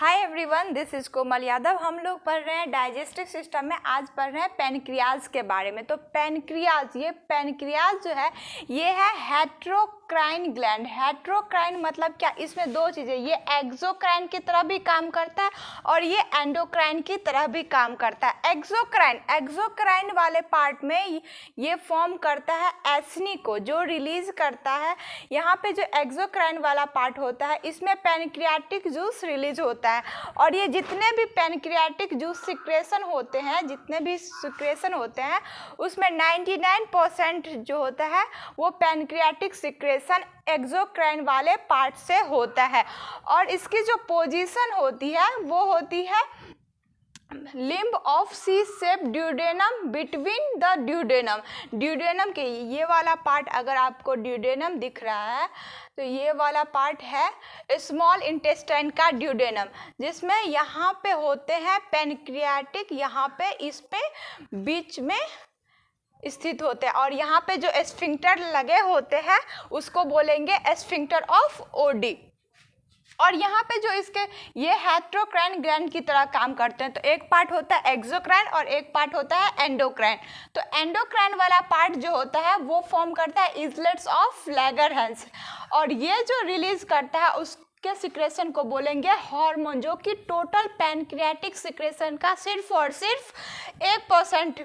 Hi everyone, this is कोमल यादव। हम लोग पढ़ रहे हैं डाइजेस्टिव सिस्टम में। आज पढ़ रहे हैं पैनक्रियाज के बारे में। तो पैनक्रियाज जो है ये है हेट्रोक्राइन ग्लैंड। हेट्रोक्राइन मतलब क्या? इसमें दो चीज़ें, ये एक्सोक्राइन की तरह भी काम करता है और ये एंडोक्राइन की तरह भी काम करता है। एक्सोक्राइन वाले पार्ट में ये फॉर्म करता है एसिनी को, जो रिलीज करता है। यहाँ पे जो एक्सोक्राइन वाला पार्ट होता है इसमें पैनक्रियाटिक जूस रिलीज होता है और ये जितने भी पैनक्रियाटिक जूस सिक्रेशन होते हैं उसमें 99% जो होता है वो पैनक्रियाटिक सिक्रेशन एक्सोक्राइन वाले पार्ट से होता है। और इसकी जो पोजीशन होती है वो होती है limb of C shape duodenum between the duodenum के ये वाला पार्ट, अगर आपको ड्यूडेनम दिख रहा है तो ये वाला पार्ट है स्मॉल इंटेस्टाइन का ड्यूडेनम, जिसमें यहाँ पे होते हैं पैनक्रियाटिक, यहाँ पे इस पे बीच में स्थित होते हैं और यहाँ पे जो एस्फिंक्टर लगे होते हैं उसको बोलेंगे एस्फिंक्टर ऑफ ओडी। और यहाँ पे जो इसके ये हेट्रोक्राइन ग्लैंड की तरह काम करते हैं। तो एक पार्ट होता है एक्सोक्राइन और एक पार्ट होता है एंडोक्राइन। तो एंडोक्राइन वाला पार्ट जो होता है वो फॉर्म करता है इजलेट्स ऑफ लैगरहैंस और ये जो रिलीज करता है उसके सिक्रेशन को बोलेंगे हार्मोन, जो कि टोटल पैनक्रियाटिक सिक्रेशन का सिर्फ और सिर्फ 1%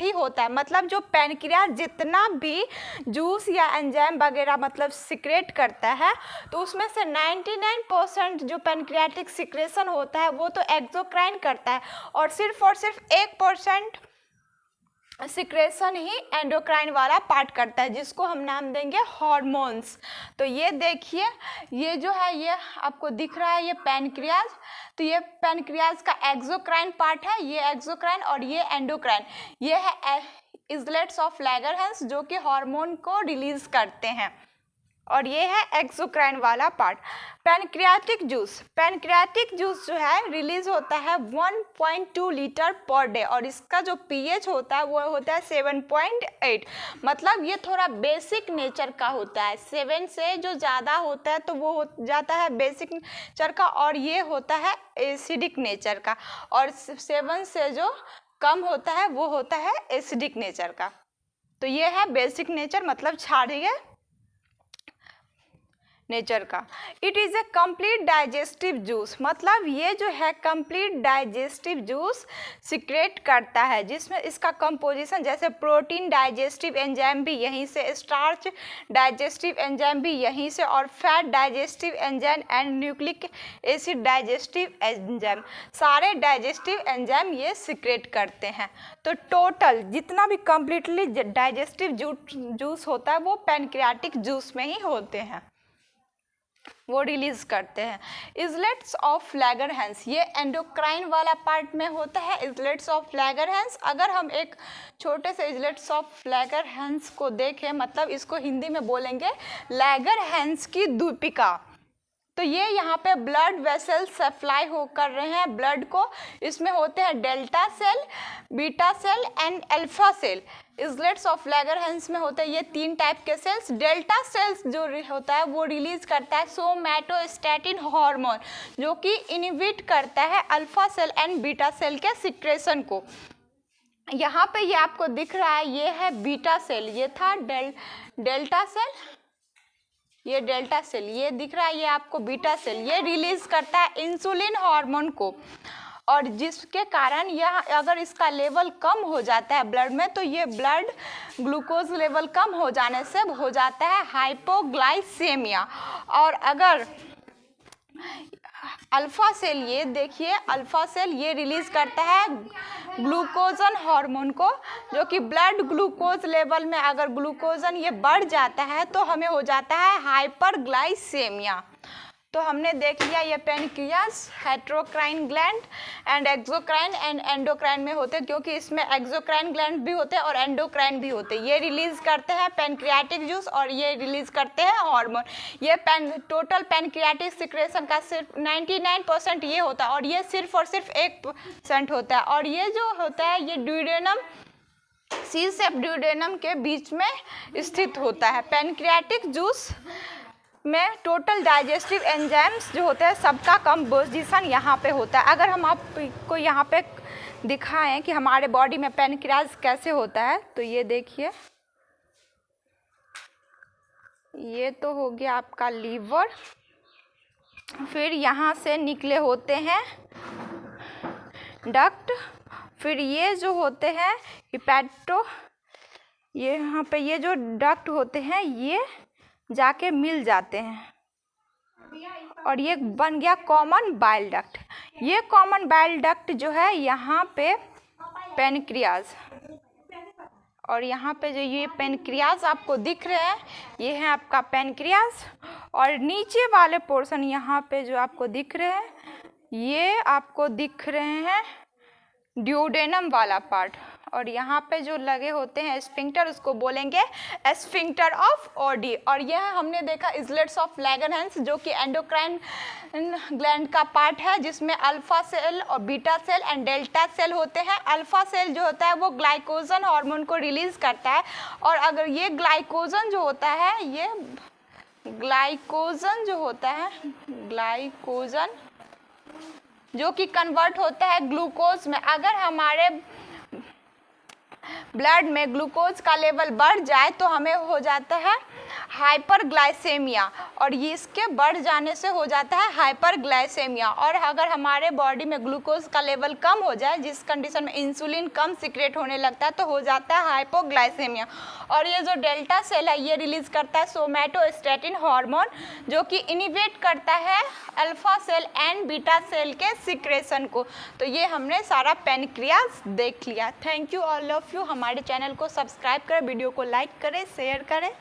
ही होता है। मतलब जो पैनक्रियास जितना भी जूस या एंजाइम वगैरह मतलब सिक्रेट करता है तो उसमें से 99% जो पैनक्रियाटिक सिक्रेशन होता है वो तो एक्सोक्राइन करता है और सिर्फ 1% सिक्रेशन ही एंडोक्राइन वाला पार्ट करता है, जिसको हम नाम देंगे हार्मोन्स। तो ये देखिए, ये जो है ये आपको दिख रहा है ये पैनक्रियाज। तो ये पैनक्रियाज का एक्सोक्राइन पार्ट है, ये एक्सोक्राइन और ये एंडोक्राइन। ये है इजलेट्स ऑफ लैगरहैंस जो कि हार्मोन को रिलीज करते हैं और ये है एक्सोक्राइन वाला पार्ट। पैनक्रियाटिक जूस जो है रिलीज होता है 1.2 लीटर पर डे और इसका जो पीएच होता है वो होता है 7.8। मतलब ये थोड़ा बेसिक नेचर का होता है। 7 से जो ज़्यादा होता है तो वो हो जाता है बेसिक नेचर का और ये होता है एसिडिक नेचर का, और 7 से जो कम होता है वो होता है एसिडिक नेचर का। तो ये है बेसिक नेचर, मतलब क्षारीय नेचर का। It is a complete digestive juice, मतलब ये जो है कंप्लीट डाइजेस्टिव जूस सिक्रेट करता है, जिसमें इसका कंपोजिशन जैसे प्रोटीन डाइजेस्टिव एंजाइम भी यहीं से, स्टार्च डाइजेस्टिव एंजाइम भी यहीं से, और fat digestive enzyme and nucleic acid digestive enzyme, सारे डाइजेस्टिव एंजाइम ये सिक्रेट करते हैं। तो टोटल जितना भी कंप्लीटली डाइजेस्टिव जूस होता है वो पैनक्रियाटिक जूस में ही होते हैं, वो रिलीज करते हैं। इजलेट्स ऑफ लैगरहैंस, ये एंडोक्राइन वाला पार्ट में होता है इजलेट्स ऑफ लैगरहैंस। अगर हम एक छोटे से इजलेट्स ऑफ लैगरहैंस को देखें, मतलब इसको हिंदी में बोलेंगे लैगरहैंस की दीपिका। तो ये यहाँ पे ब्लड वेसल सप्लाई हो कर रहे हैं ब्लड को। इसमें होते हैं delta cell, beta cell and alpha cell. Islets of Langerhans में होते हैं ये 3 टाइप के सेल्स। डेल्टा सेल्स जो होता है वो रिलीज करता है सोमैटोस्टैटिन हार्मोन, जो कि इनहिबिट करता है alpha cell and beta cell के सिक्रेशन को। यहाँ पे ये आपको दिख रहा है, ये है बीटा सेल, ये था डेल्टा सेल, ये डेल्टा सेल, ये दिख रहा है ये आपको बीटा सेल। ये रिलीज करता है इंसुलिन हार्मोन को, और जिसके कारण यह अगर इसका लेवल कम हो जाता है ब्लड में तो ये ब्लड ग्लूकोज लेवल कम हो जाने से हो जाता है हाइपोग्लाइसेमिया। और अगर अल्फा सेल, ये देखिए अल्फा सेल ये रिलीज करता है ग्लूकोजन हार्मोन को, जो कि ब्लड ग्लूकोज लेवल में अगर ग्लूकोजन ये बढ़ जाता है तो हमें हो जाता है हाइपरग्लाइसेमिया। तो हमने देख लिया ये pancreas, heterocrine gland and exocrine and endocrine में होते हैं, क्योंकि इसमें एक्सोक्राइन ग्लैंड भी होते हैं और एंडोक्राइन भी होते हैं। ये रिलीज करते हैं पैनक्रियाटिक जूस और ये रिलीज करते हैं हार्मोन। ये टोटल पैनक्रियाटिक सिक्रेशन का सिर्फ 99% ये होता है और ये सिर्फ और सिर्फ 1% होता है। और ये जो होता है ये ड्यूडेनम, सी शेप ड्यूडेनम के बीच में स्थित होता है। पैनक्रियाटिक जूस में टोटल डाइजेस्टिव एंजाइम्स जो होते हैं सबका कंपोजिशन यहाँ पे होता है। अगर हम आपको यहाँ पे दिखाएं कि हमारे बॉडी में पैनक्रियाज कैसे होता है, तो ये देखिए, ये तो हो गया आपका लीवर, फिर यहाँ से निकले होते हैं डक्ट, फिर ये जो होते हैं हिपैटो, ये यहाँ पे ये जो डक्ट होते हैं ये जाके मिल जाते हैं और ये बन गया कॉमन बाइल डक्ट। ये कॉमन बाइल डक्ट जो है यहाँ पे पैनक्रियाज, और यहाँ पे जो ये पैनक्रियाज आपको दिख रहे हैं ये है आपका पैनक्रियाज, और नीचे वाले पोर्शन यहाँ पे जो आपको दिख रहे हैं ये आपको दिख रहे हैं ड्यूडेनम वाला पार्ट, और यहाँ पे जो लगे होते हैं स्फिंक्टर उसको बोलेंगे स्फिंक्टर ऑफ ओडी। और यह हमने देखा इजलेट्स ऑफ लैंगरहैंस जो कि एंडोक्राइन ग्लैंड का पार्ट है, जिसमें अल्फा सेल और beta cell and delta cell होते हैं। अल्फा सेल जो होता है वो ग्लाइकोजन हार्मोन को रिलीज करता है, और अगर ये ग्लाइकोजन जो होता है, ये ग्लाइकोजन जो होता है, ग्लाइकोजन जो कि कन्वर्ट होता है ग्लूकोज में। अगर हमारे ब्लड में ग्लूकोज का लेवल बढ़ जाए तो हमें हो जाता है हाइपरग्लाइसेमिया, और ये इसके बढ़ जाने से हो जाता है हाइपरग्लाइसेमिया। और अगर हमारे बॉडी में ग्लूकोज का लेवल कम हो जाए, जिस कंडीशन में इंसुलिन कम सिक्रेट होने लगता है, तो हो जाता है हाइपोग्लाइसेमिया। और ये जो डेल्टा सेल है ये रिलीज करता है सोमैटोस्टैटिन हार्मोन, जो कि इनिबिट करता है alpha cell and beta cell के सिक्रेशन को। तो ये हमने सारा पैनक्रियाज देख लिया। Thank you all of you. हमारे चैनल को सब्सक्राइब करें, वीडियो को लाइक करें, शेयर करें।